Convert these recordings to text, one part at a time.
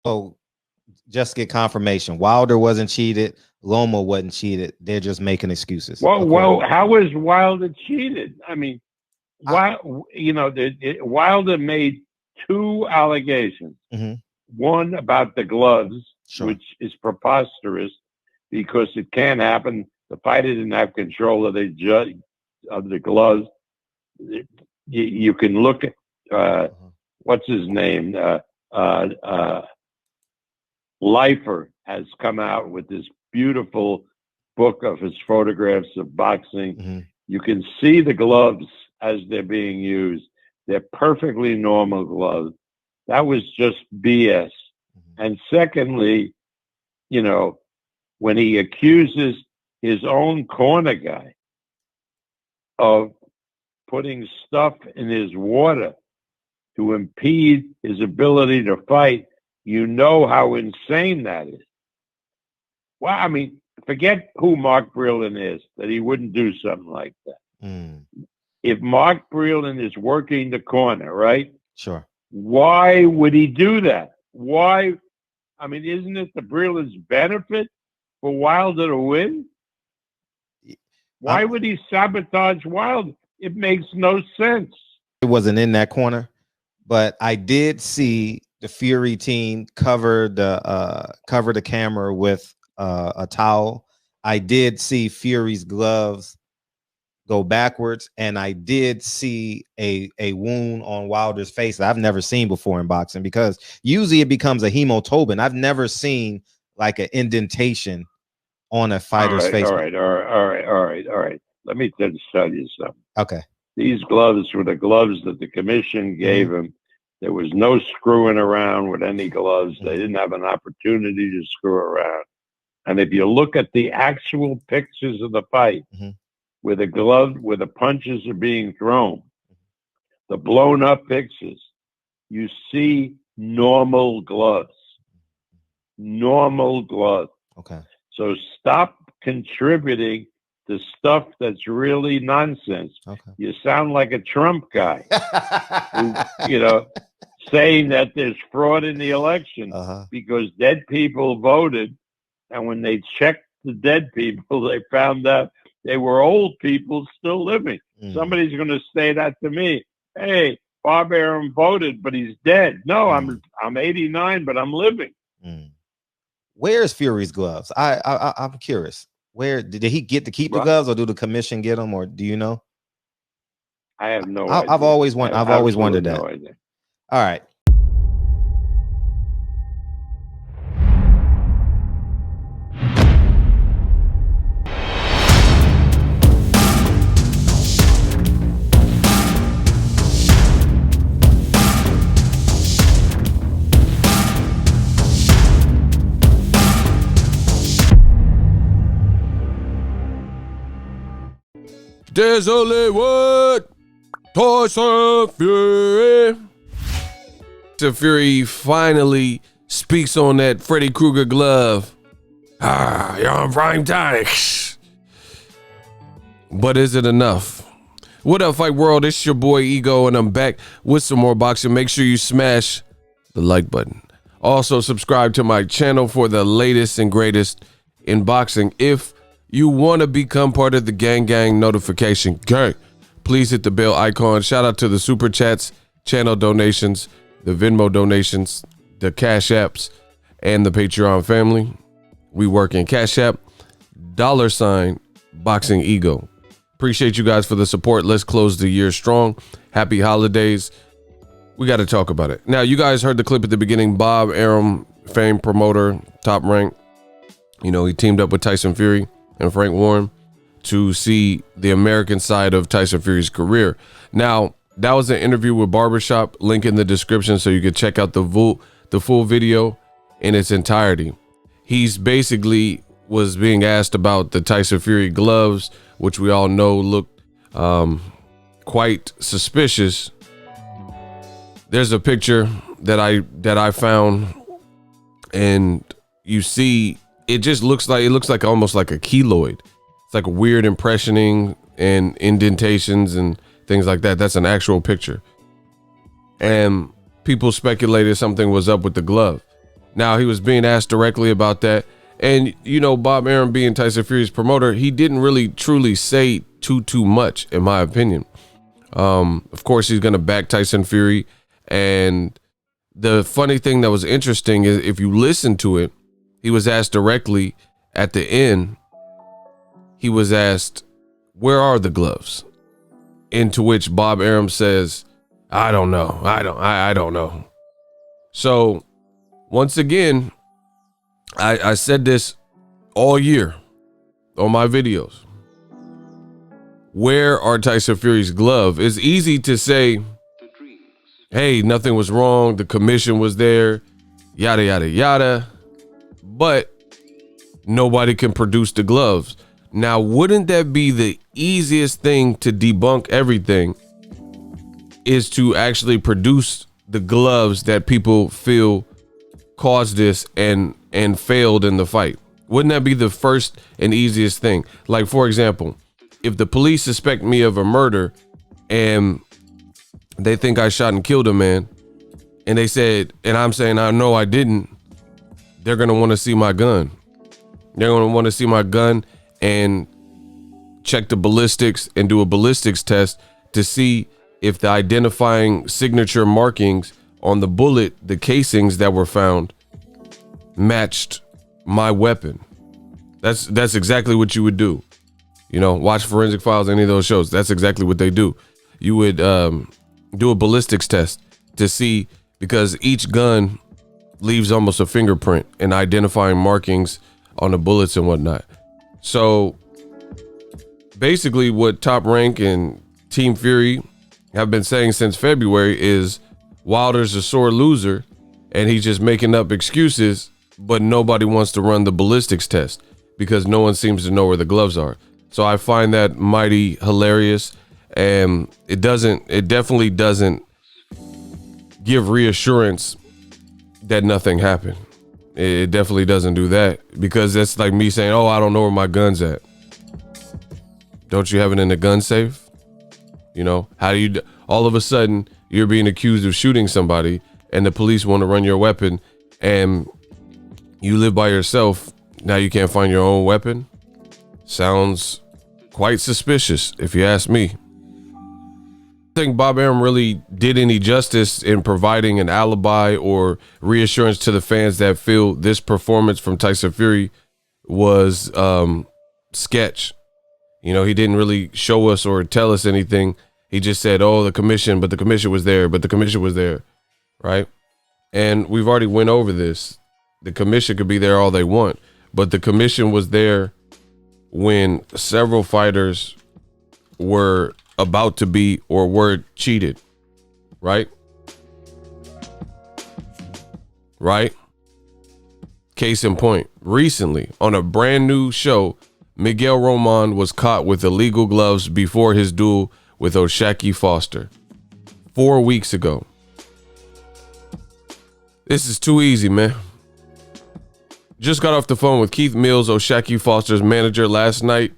So just get confirmation. Wilder wasn't cheated. Loma wasn't cheated. They're just making excuses. Well, how was Wilder cheated? I mean, Wilder made 2 allegations. Mm-hmm. One about the gloves, Sure. which is preposterous because it can't happen. The fighter didn't have control of the gloves. You can look at what's his name. Leifer has come out with this beautiful book of his photographs of boxing. Mm-hmm. You can see the gloves as they're being used. They're perfectly normal gloves. That was just BS. Mm-hmm. And secondly, when he accuses his own corner guy of putting stuff in his water to impede his ability to fight, you know how insane that is. Well, I mean, forget who Mark Breland is, that he wouldn't do something like that. Mm. If Mark Breland is working the corner, right? Sure. Why would he do that? Why? I mean, isn't it the Breland's benefit for Wilder to win? Why would he sabotage Wilder? It makes no sense. It wasn't in that corner, but I did see the Fury team cover the camera with a towel. I did see Fury's gloves go backwards, and I did see a wound on Wilder's face that I've never seen before in boxing, because usually it becomes a hematoma. I've never seen like an indentation on a fighter's face. All right. Let me just tell you something. Okay. These gloves were the gloves that the commission gave him. There was no screwing around with any gloves. They didn't have an opportunity to screw around. And if you look at the actual pictures of the fight, where the punches are being thrown, the blown up pictures, you see normal gloves. Normal gloves. Okay. So stop contributing to stuff that's really nonsense. Okay. You sound like a Trump guy who, saying that there's fraud in the election because dead people voted. And when they checked the dead people, they found out they were old people still living. Somebody's going to say that to me. Hey, Bob Arum voted, but he's dead. No, I'm 89, but I'm living. Where's Fury's gloves? I'm curious. Where did he get to keep the gloves, or do the commission get them, or do you know? I have no idea. I've always wondered that. Idea. All right. There's only one Tyson Fury. Tyson Fury finally speaks on that Freddy Krueger glove. You're on prime time. But is it enough? What up, Fight World? It's your boy Ego, and I'm back with some more boxing. Make sure you smash the like button. Also, subscribe to my channel for the latest and greatest in boxing. If you want to become part of the gang notification gang, please hit the bell icon. Shout out to the super chats, channel donations, the Venmo donations, the Cash Apps, and the Patreon family. We work in Cash App, $Boxingego. Appreciate you guys for the support. Let's close the year strong. Happy holidays. We got to talk about it. Now, you guys heard the clip at the beginning. Bob Arum, famed promoter, top rank. He teamed up with Tyson Fury and Frank Warren to see the American side of Tyson Fury's career. Now, that was an interview with Barbershop, link in the description so you can check out the full video in its entirety. He's basically was being asked about the Tyson Fury gloves, which we all know looked quite suspicious. There's a picture that I found, and you see it just looks like almost like a keloid. It's like a weird impressioning and indentations and things like that. That's an actual picture. And people speculated something was up with the glove. Now, he was being asked directly about that. And, you know, Bob Arum being Tyson Fury's promoter, he didn't really truly say too much, in my opinion. Of course, he's going to back Tyson Fury. And the funny thing that was interesting is if you listen to it, he was asked directly at the end, he was asked, where are the gloves? Into which Bob Arum says, I don't know. I don't know. So once again, I said this all year on my videos. Where are Tyson Fury's glove? It's easy to say, hey, nothing was wrong. The commission was there, yada, yada, yada. But nobody can produce the gloves. Now, wouldn't that be the easiest thing to debunk everything, is to actually produce the gloves that people feel caused this and failed in the fight? Wouldn't that be the first and easiest thing? Like, for example, if the police suspect me of a murder and they think I shot and killed a man, and they said, and I'm saying, I know I didn't, they're going to want to see my gun. They're going to want to see my gun and check the ballistics and do a ballistics test to see if the identifying signature markings on the bullet, the casings that were found, matched my weapon. That's exactly what you would do. You know, watch Forensic Files, any of those shows. That's exactly what they do. You would do a ballistics test to see, because each gun leaves almost a fingerprint and identifying markings on the bullets and whatnot. So basically what Top Rank and Team Fury have been saying since February is Wilder's a sore loser and he's just making up excuses, but nobody wants to run the ballistics test because no one seems to know where the gloves are. So I find that mighty hilarious, and it definitely doesn't give reassurance that nothing happened. It definitely doesn't do that, because that's like me saying, oh, I don't know where my gun's at. Don't you have it in the gun safe? You know, how do you, all of a sudden you're being accused of shooting somebody and the police want to run your weapon and you live by yourself. Now you can't find your own weapon. Sounds quite suspicious, if you ask me. I think Bob Arum really did any justice in providing an alibi or reassurance to the fans that feel this performance from Tyson Fury was sketch. You know, he didn't really show us or tell us anything. He just said, oh, the commission, but the commission was there, but the commission was there, right? And we've already went over this. The commission could be there all they want, but the commission was there when several fighters were about to be or were cheated, right? Right? Case in point, recently on a brand new show, Miguel Roman was caught with illegal gloves before his duel with O'Shaquie Foster 4 weeks ago. This is too easy, man. Just got off the phone with Keith Mills, O'Shaquie Foster's manager, last night.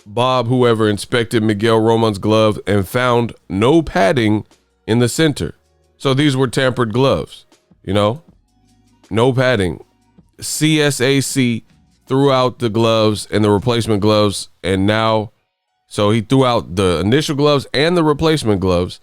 Bob, whoever, inspected Miguel Roman's glove and found no padding in the center. So these were tampered gloves, you know, no padding. CSAC threw out the gloves and the replacement gloves. And now, so he threw out the initial gloves and the replacement gloves.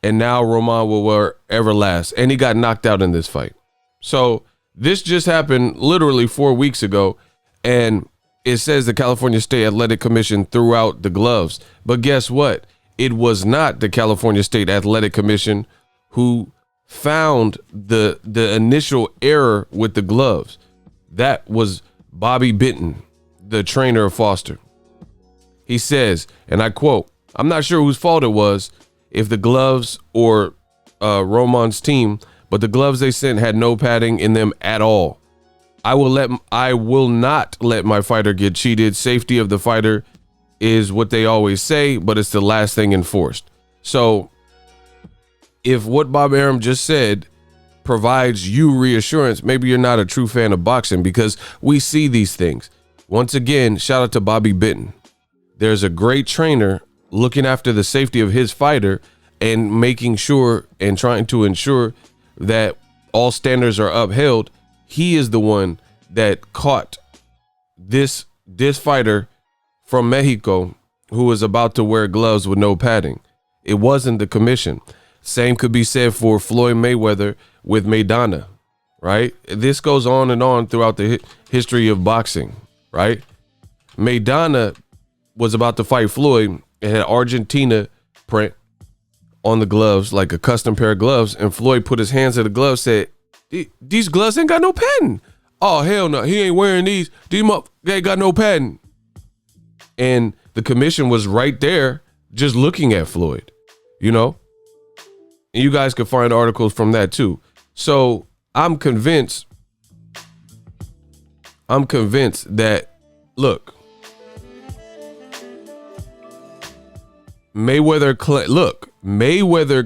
And now Roman will wear Everlast. And he got knocked out in this fight. So this just happened literally 4 weeks ago. And it says the California State Athletic Commission threw out the gloves. But guess what? It was not the California State Athletic Commission who found the initial error with the gloves. That was Bobby Benton, the trainer of Foster. He says, and I quote, I'm not sure whose fault it was, if the gloves or Roman's team, but the gloves they sent had no padding in them at all. I will not let my fighter get cheated. Safety of the fighter is what they always say, but it's the last thing enforced. So if what Bob Arum just said provides you reassurance, maybe you're not a true fan of boxing, because we see these things. Once again, shout out to Bobby Benton. There's a great trainer looking after the safety of his fighter and making sure and trying to ensure that all standards are upheld. he is the one that caught this fighter from Mexico who was about to wear gloves with no padding. It wasn't the commission. Same could be said for Floyd Mayweather with Maidana, right? This goes on and on throughout the history of boxing, right? Maidana was about to fight Floyd. It had Argentina print on the gloves, like a custom pair of gloves, and Floyd put his hands in the gloves, said, these gloves ain't got no padding. Oh, hell no, he ain't wearing these. They ain't got no padding. And the commission was right there just looking at Floyd, you know? And you guys could find articles from that too. So I'm convinced that, look, Mayweather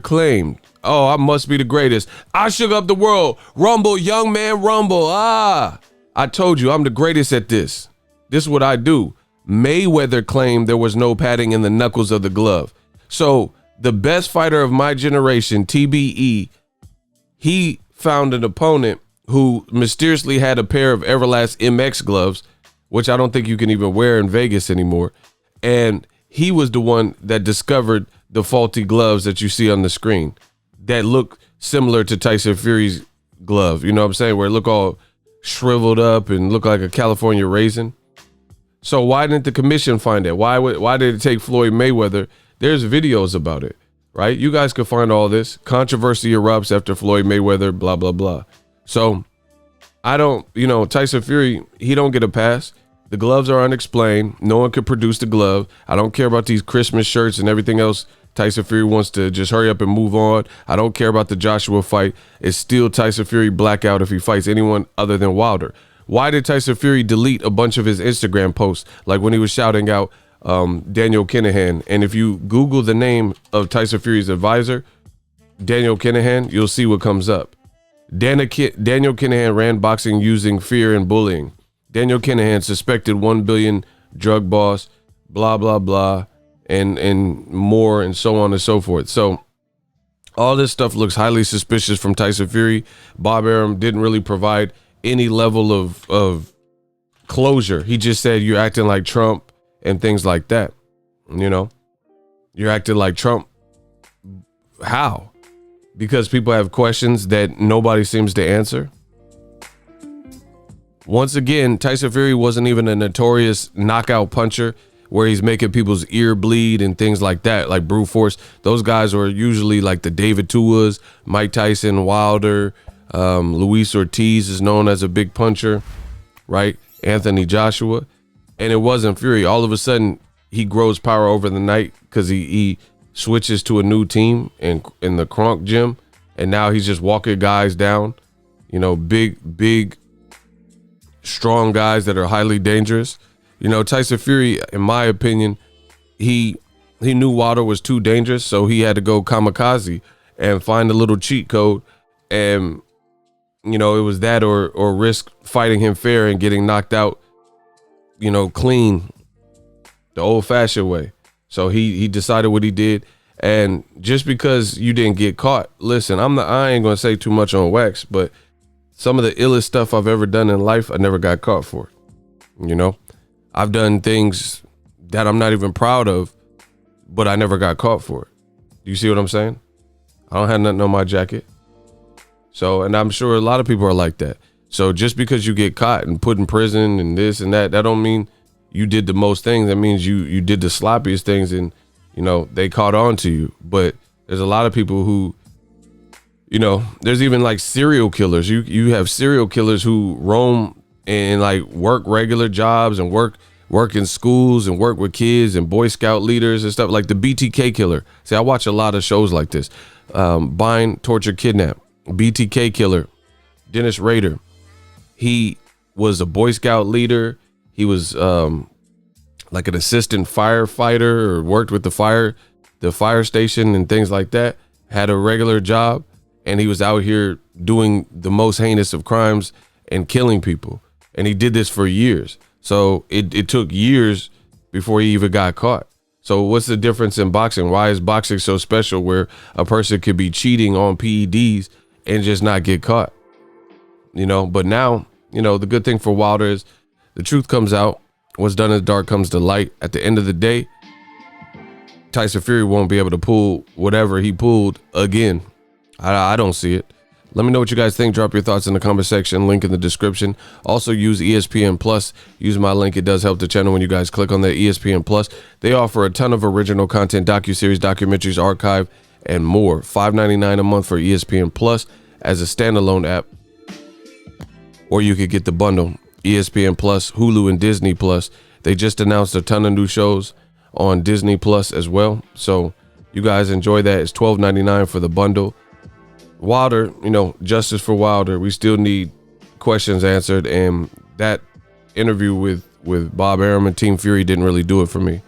claimed, oh, I must be the greatest. I shook up the world. Rumble, young man, rumble. I told you I'm the greatest at this. This is what I do. Mayweather claimed there was no padding in the knuckles of the glove. So the best fighter of my generation, TBE, he found an opponent who mysteriously had a pair of Everlast MX gloves, which I don't think you can even wear in Vegas anymore. And he was the one that discovered the faulty gloves that you see on the screen that look similar to Tyson Fury's glove. You know what I'm saying? Where it look all shriveled up and look like a California raisin. So why didn't the commission find it? Why did it take Floyd Mayweather? There's videos about it, right? You guys could find all this. Controversy erupts after Floyd Mayweather, blah, blah, blah. So I don't, Tyson Fury, he don't get a pass. The gloves are unexplained. No one could produce the glove. I don't care about these Christmas shirts and everything else. Tyson Fury wants to just hurry up and move on. I don't care about the Joshua fight. It's still Tyson Fury blackout if he fights anyone other than Wilder. Why did Tyson Fury delete a bunch of his Instagram posts, like when he was shouting out Daniel Kinahan? And if you Google the name of Tyson Fury's advisor, Daniel Kinahan, you'll see what comes up. Daniel Kinahan ran boxing using fear and bullying. Daniel Kinahan, suspected $1 billion drug boss, blah, blah, blah, and more, and so on and so forth. So all this stuff looks highly suspicious from Tyson Fury. Bob Arum didn't really provide any level of closure. He just said, you're acting like Trump and things like that. You're acting like Trump. How? Because people have questions that nobody seems to answer. Once again, Tyson Fury wasn't even a notorious knockout puncher where he's making people's ear bleed and things like that, like brute force. Those guys are usually like the David Tuas, Mike Tyson, Wilder, Luis Ortiz is known as a big puncher, right? Anthony Joshua. And it wasn't Fury. All of a sudden, he grows power over the night because he switches to a new team in the Kronk gym. And now he's just walking guys down, big, strong guys that are highly dangerous. Tyson Fury, in my opinion, he knew Wilder was too dangerous, so he had to go kamikaze and find a little cheat code. And it was that or risk fighting him fair and getting knocked out, clean, the old-fashioned way. So he decided what he did. And just because you didn't get caught, listen, I ain't gonna say too much on wax, but some of the illest stuff I've ever done in life, I never got caught for. I've done things that I'm not even proud of, but I never got caught for it. You see what I'm saying? I don't have nothing on my jacket. So, and I'm sure a lot of people are like that. So just because you get caught and put in prison and this and that don't mean you did the most things. That means you did the sloppiest things and, they caught on to you. But there's a lot of people who, there's even like serial killers. You have serial killers who roam and like work regular jobs and work in schools and work with kids and Boy Scout leaders and stuff, like the BTK killer. See, I watch a lot of shows like this. Bind, Torture, Kidnap. BTK killer, Dennis Rader. He was a Boy Scout leader. He was like an assistant firefighter or worked with the fire station and things like that. Had a regular job, and he was out here doing the most heinous of crimes and killing people. And he did this for years. So it took years before he even got caught. So what's the difference in boxing? Why is boxing so special where a person could be cheating on PEDs and just not get caught? you know. But now, you know, the good thing for Wilder is the truth comes out. What's done in the dark comes to light. At the end of the day, Tyson Fury won't be able to pull whatever he pulled again. I don't see it. Let me know what you guys think. Drop your thoughts in the comment section. Link in the description. Also use ESPN Plus. Use my link. It does help the channel when you guys click on that ESPN Plus. They offer a ton of original content, docuseries, documentaries, archive, and more. $5.99 a month for ESPN Plus as a standalone app. Or you could get the bundle, ESPN Plus, Hulu, and Disney Plus. They just announced a ton of new shows on Disney Plus as well. So you guys enjoy that. It's $12.99 for the bundle. Wilder, you know, justice for Wilder. We still need questions answered, and that interview with Bob Arum and Team Fury didn't really do it for me.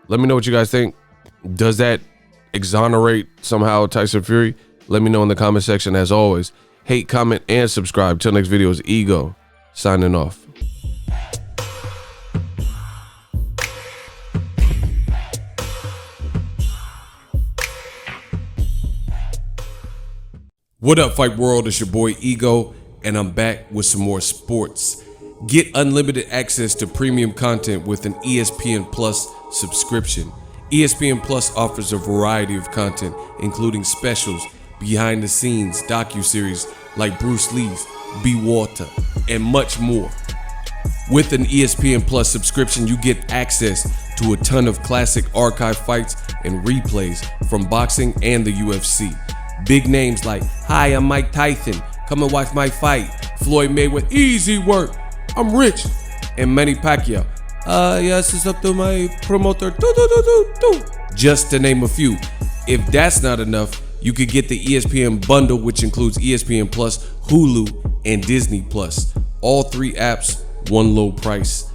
Let me know what you guys think. Does that exonerate somehow Tyson Fury? Let me know in the comment section. As always, hate, comment, and subscribe. Till next video is Ego signing off. What up, Fight World? It's your boy Ego, and I'm back with some more sports. Get unlimited access to premium content with an ESPN Plus subscription. ESPN Plus offers a variety of content, including specials, behind the scenes, docuseries like Bruce Lee's Be Water, and much more. With an ESPN Plus subscription, you get access to a ton of classic archive fights and replays from boxing and the UFC. Big names like, "Hi, I'm Mike Tyson. Come and watch my fight." Floyd Mayweather, "Easy work. I'm rich." And Manny Pacquiao, "Yes, it's up to my promoter." Just to name a few. If that's not enough, you could get the ESPN bundle, which includes ESPN Plus, Hulu, and Disney Plus. All three apps, one low price.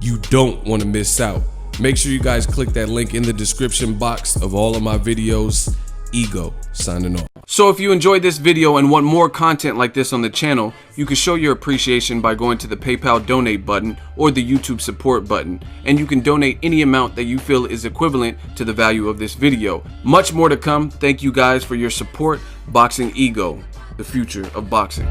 You don't want to miss out. Make sure you guys click that link in the description box of all of my videos. Ego signing off. So if you enjoyed this video and want more content like this on the channel, you can show your appreciation by going to the PayPal donate button or the YouTube support button, and you can donate any amount that you feel is equivalent to the value of this video. Much more to come. Thank you guys for your support. Boxingego, the future of boxing.